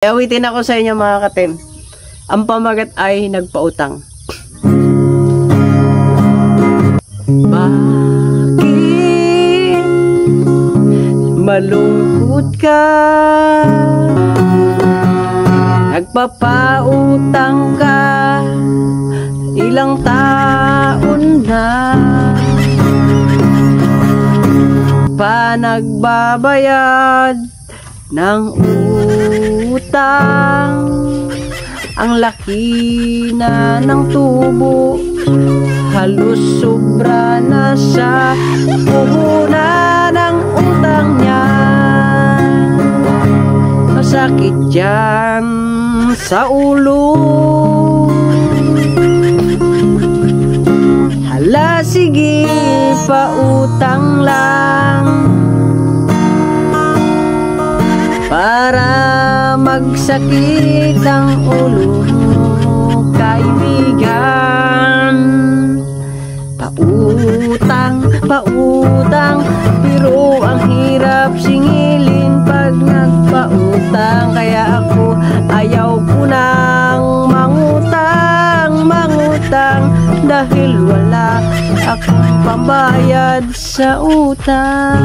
Awitin ako sa inyo mga katim. Ang pamagat ay nagpautang. Bakit malungkot ka? Nagpapautang ka ilang taon na pa nagbabayad ng utang. Ang laki na ng tubo, halos sobra na sa puhunan ng utang niya. Masakit yan sa ulo. Hala, sige, pautang lang para magsakit ang ulo mo, kaibigan. Pautang, pautang, pero ang hirap singilin pag nagpautang. Kaya ako ayaw ko nang mangutang, dahil wala akong pambayad sa utang.